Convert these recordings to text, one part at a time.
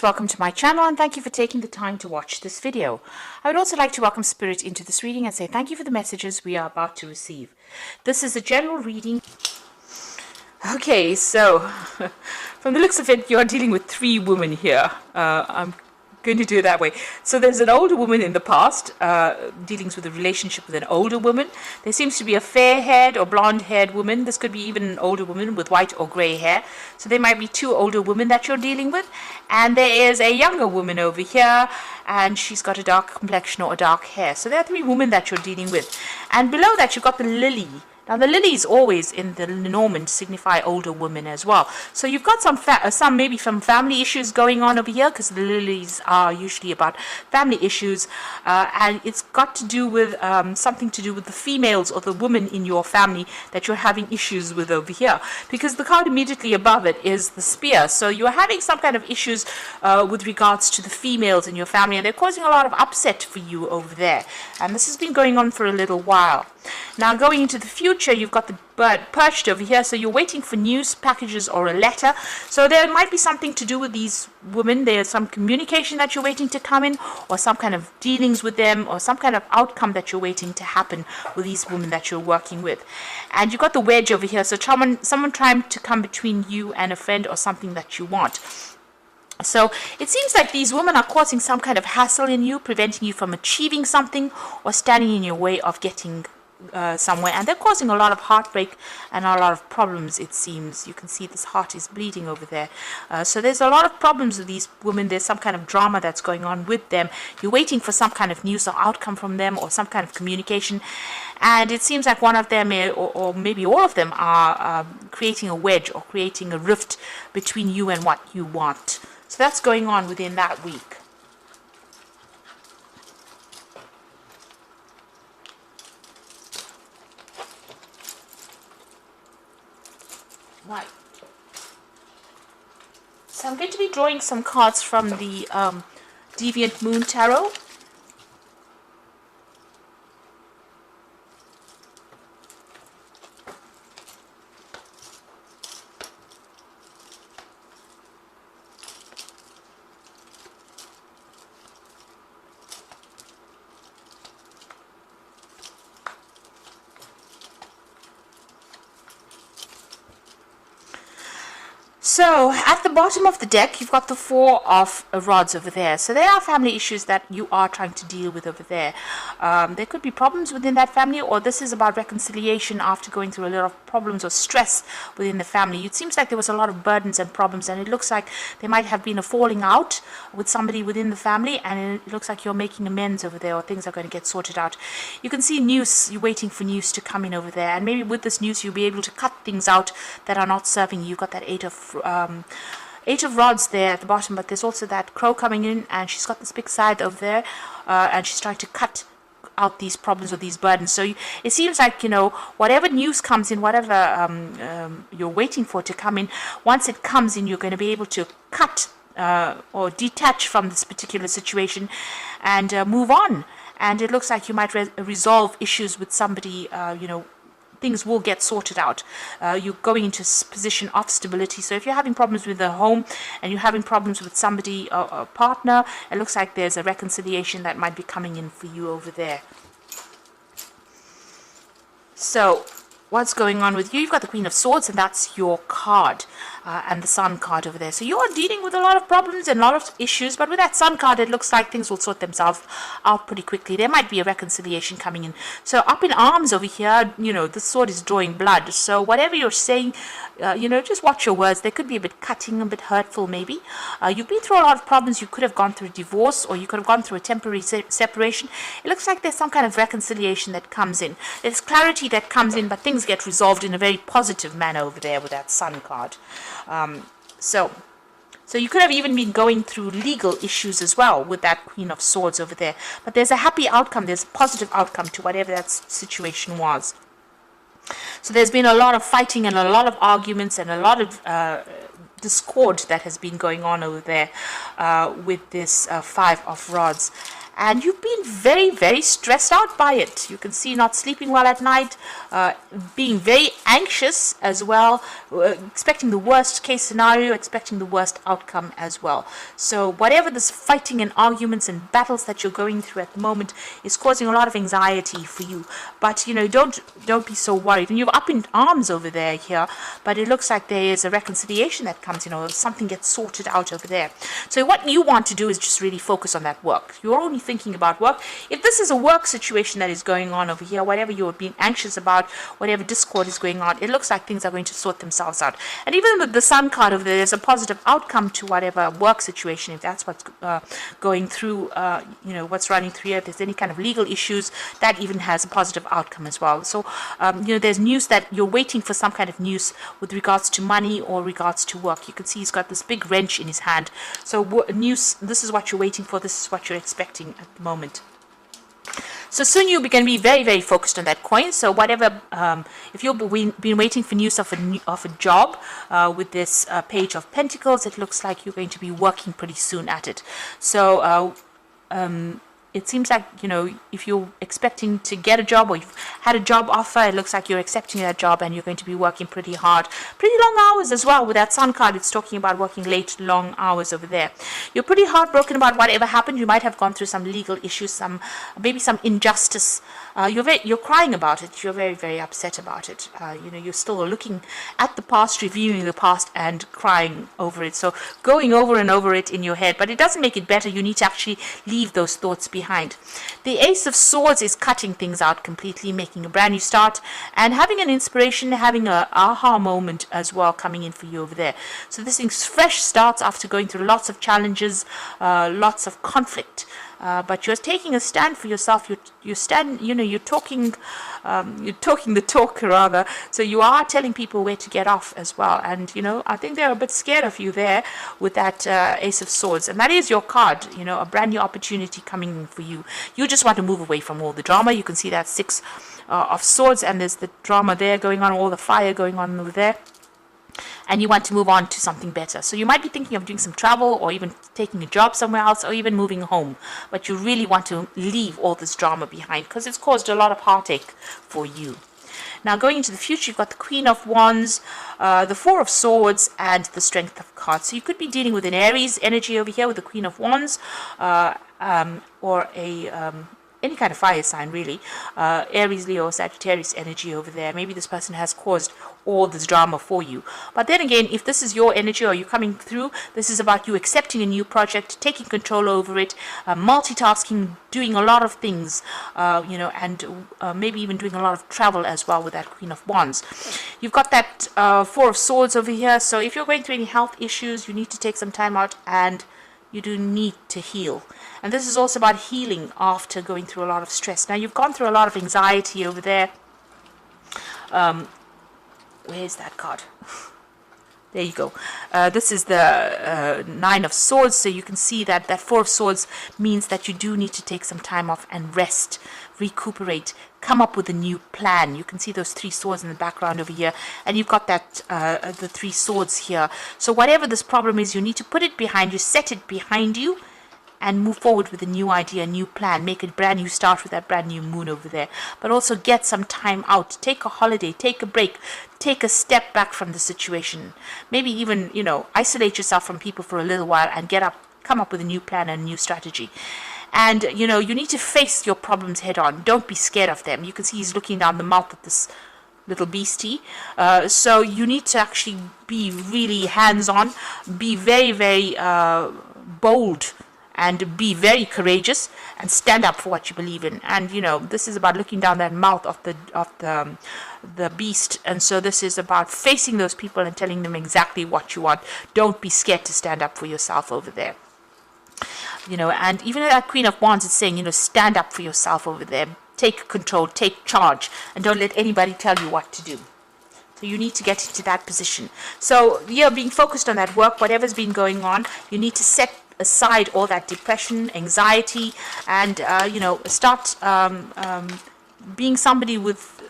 Welcome to my channel and thank you for taking the time to watch this video. I would also like to welcome Spirit into this reading and say thank you for the messages we are about to receive. This is a general reading. Okay, so from the looks of it, you're dealing with three women here. I'm going to do it that way. So there's an older woman in the past, dealing with a relationship with an older woman. There seems to be a fair-haired or blonde-haired woman. This could be even an older woman with white or grey hair. So there might be two older women that you're dealing with. And there is a younger woman over here, and she's got a dark complexion or dark hair. So there are three women that you're dealing with. And below that, you've got the lily. Now, the lilies always in the Norman signify older women as well. So you've got some maybe some family issues going on over here, because the lilies are usually about family issues, and it's got to do with something to do with the females or the women in your family that you're having issues with over here. Because the card immediately above it is the spear. So you're having some kind of issues with regards to the females in your family, and they're causing a lot of upset for you over there. And this has been going on for a little while. Now, going into the future, you've got the bird perched over here, so you're waiting for news, packages, or a letter. So there might be something to do with these women. There's some communication that you're waiting to come in, or some kind of dealings with them, or some kind of outcome that you're waiting to happen with these women that you're working with. And you've got the wedge over here, so someone trying to come between you and a friend or something that you want. So it seems like these women are causing some kind of hassle in you, preventing you from achieving something or standing in your way of getting somewhere, and they're causing a lot of heartbreak and a lot of problems. It seems you can see this heart is bleeding over there. So there's a lot of problems with these women. There's some kind of drama that's going on with them. You're waiting for some kind of news or outcome from them, or some kind of communication, and it seems like one of them or maybe all of them are creating a wedge or creating a rift between you and what you want. So that's going on within that week. Right. So I'm going to be drawing some cards from the Deviant Moon Tarot. So, at the bottom of the deck, you've got the Four of Rods over there. So, there are family issues that you are trying to deal with over there. There could be problems within that family, or this is about reconciliation after going through a lot of problems or stress within the family. It seems like there was a lot of burdens and problems, and it looks like there might have been a falling out with somebody within the family, and it looks like you're making amends over there, or things are going to get sorted out. You can see news, you're waiting for news to come in over there, and maybe with this news, you'll be able to cut things out that are not serving you. You've got that Eight of Rods there at the bottom, but there's also that crow coming in, and she's got this big scythe over there, and she's trying to cut out these problems or these burdens. So it seems like, whatever news comes in, whatever you're waiting for to come in, once it comes in, you're going to be able to cut or detach from this particular situation and move on. And it looks like you might resolve issues with somebody, things will get sorted out. You're going into a position of stability. So if you're having problems with the home and you're having problems with somebody, a partner, it looks like there's a reconciliation that might be coming in for you over there. So what's going on with you? You've got the Queen of Swords, and that's your card, and the Sun card over there. So you are dealing with a lot of problems and a lot of issues, but with that Sun card, it looks like things will sort themselves out pretty quickly. There might be a reconciliation coming in. So up in arms over here, the sword is drawing blood. So whatever you're saying, just watch your words. They could be a bit cutting, a bit hurtful maybe. You've been through a lot of problems. You could have gone through a divorce, or you could have gone through a temporary separation. It looks like there's some kind of reconciliation that comes in. There's clarity that comes in, but things get resolved in a very positive manner over there with that Sun card. So you could have even been going through legal issues as well with that Queen of Swords over there. But there's a happy outcome. There's a positive outcome to whatever that situation was. So there's been a lot of fighting and a lot of arguments and a lot of discord that has been going on over there with this Five of Rods. and you've been very, very stressed out by it. You can see not sleeping well at night, being very anxious as well, expecting the worst case scenario, expecting the worst outcome as well. So whatever this fighting and arguments and battles that you're going through at the moment is causing a lot of anxiety for you. But don't be so worried. And you're up in arms over there here, but it looks like there is a reconciliation that comes, something gets sorted out over there. So what you want to do is just really focus on that work. You're only thinking about work. If this is a work situation that is going on over here, whatever you're being anxious about, whatever discord is going on, it looks like things are going to sort themselves out. And even with the Sun card over there, there's a positive outcome to whatever work situation, if that's what's going through, what's running through here. If there's any kind of legal issues, that even has a positive outcome as well. So, there's news that you're waiting for some kind of news with regards to money or regards to work. You can see he's got this big wrench in his hand. So news, this is what you're waiting for, this is what you're expecting at the moment. So soon you're going to be very, very focused on that coin. So whatever, if you've been waiting for news of a job with this Page of Pentacles, it looks like you're going to be working pretty soon at it. So it seems like, if you're expecting to get a job or you've had a job offer, it looks like you're accepting that job and you're going to be working pretty hard. Pretty long hours as well. With that Sun card, it's talking about working late, long hours over there. You're pretty heartbroken about whatever happened. You might have gone through some legal issues, maybe some injustice. You're crying about it. You're very, very upset about it. You're still looking at the past, reviewing the past and crying over it. So going over and over it in your head, but it doesn't make it better. You need to actually leave those thoughts behind. The Ace of Swords is cutting things out completely, making a brand new start and having an inspiration, having an aha moment as well coming in for you over there. So this thing's fresh starts after going through lots of challenges, lots of conflict. But you're taking a stand for yourself. You're talking the talk rather. So you are telling people where to get off as well. And I think they're a bit scared of you there with that Ace of Swords. And that is your card. A brand new opportunity coming in for you. You just want to move away from all the drama. You can see that Six of Swords, and there's the drama there going on, all the fire going on over there. And you want to move on to something better. So you might be thinking of doing some travel or even taking a job somewhere else or even moving home. But you really want to leave all this drama behind because it's caused a lot of heartache for you. Now going into the future, you've got the Queen of Wands, the Four of Swords, and the Strength of Cards. So you could be dealing with an Aries energy over here with the Queen of Wands, or any kind of fire sign really, Aries, Leo, Sagittarius energy over there. Maybe this person has caused all this drama for you. But then again, if this is your energy or you're coming through, this is about you accepting a new project, taking control over it, multitasking, doing a lot of things, and maybe even doing a lot of travel as well with that Queen of Wands. You've got that Four of Swords over here. So if you're going through any health issues, you need to take some time out and you do need to heal. And this is also about healing after going through a lot of stress. Now, you've gone through a lot of anxiety over there. Where's that card? There you go. This is the Nine of Swords. So you can see that that Four of Swords means that you do need to take some time off and rest, recuperate, come up with a new plan. You can see those three swords in the background over here. And you've got that the three swords here. So whatever this problem is, you need to put it behind you, set it behind you, and move forward with a new idea, a new plan. Make a brand new start with that brand new moon over there. But also get some time out. Take a holiday. Take a break. Take a step back from the situation. Maybe even, isolate yourself from people for a little while and come up with a new plan and a new strategy. And, you need to face your problems head on. Don't be scared of them. You can see he's looking down the mouth of this little beastie. So you need to actually be really hands-on. Be very, very bold. And be very courageous and stand up for what you believe in. And this is about looking down that mouth of the beast. And so this is about facing those people and telling them exactly what you want. Don't be scared to stand up for yourself over there. And even that Queen of Wands is saying, stand up for yourself over there. Take control, take charge, and don't let anybody tell you what to do. So you need to get into that position. So being focused on that work, whatever's been going on, you need to set aside all that depression, anxiety, and start being somebody with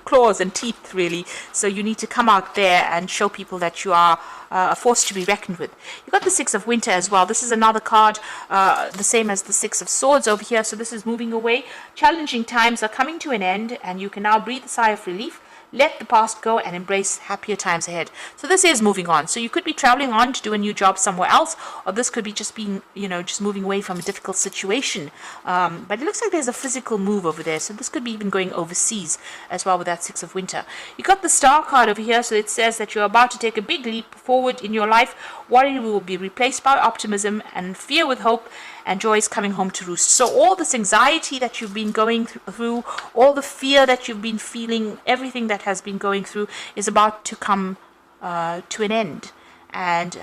claws and teeth, really. So you need to come out there and show people that you are a force to be reckoned with. You've got the Six of Winter as well. This is another card, the same as the Six of Swords over here. So this is moving away. Challenging times are coming to an end, and you can now breathe a sigh of relief. Let the past go and embrace happier times ahead. So this is moving on. So you could be traveling on to do a new job somewhere else, or this could be just being, just moving away from a difficult situation. But it looks like there's a physical move over there. So this could be even going overseas as well with that Six of Winter. You got the Star card over here. So it says that you're about to take a big leap forward in your life. Worry will be replaced by optimism, and fear with hope, and joy is coming home to roost. So all this anxiety that you've been going through, all the fear that you've been feeling, everything that has been going through is about to come to an end. And,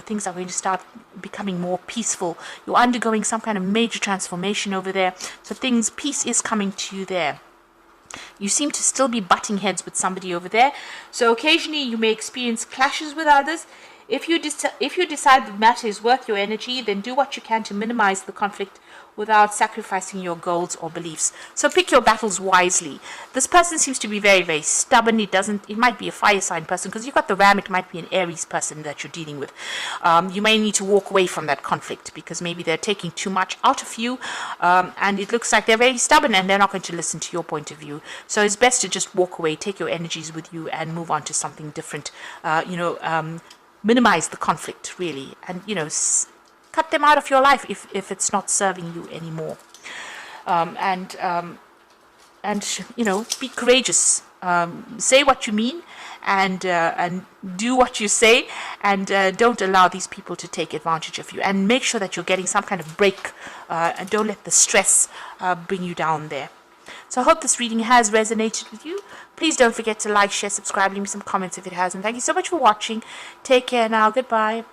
things are going to start becoming more peaceful. You're undergoing some kind of major transformation over there. So peace is coming to you there. You seem to still be butting heads with somebody over there. So occasionally you may experience clashes with others. If you decide the matter is worth your energy, then do what you can to minimize the conflict without sacrificing your goals or beliefs. So pick your battles wisely. This person seems to be very, very stubborn. It might be a fire sign person, because you've got the Ram, it might be an Aries person that you're dealing with. You may need to walk away from that conflict, because maybe they're taking too much out of you, and it looks like they're very stubborn and they're not going to listen to your point of view. So it's best to just walk away, take your energies with you, and move on to something different. Minimize the conflict, really, and cut them out of your life if it's not serving you anymore. Be courageous. Say what you mean, and do what you say, and don't allow these people to take advantage of you. And make sure that you're getting some kind of break, and don't let the stress bring you down there. So I hope this reading has resonated with you. Please don't forget to like, share, subscribe, leave me some comments if it has. And thank you so much for watching. Take care now. Goodbye.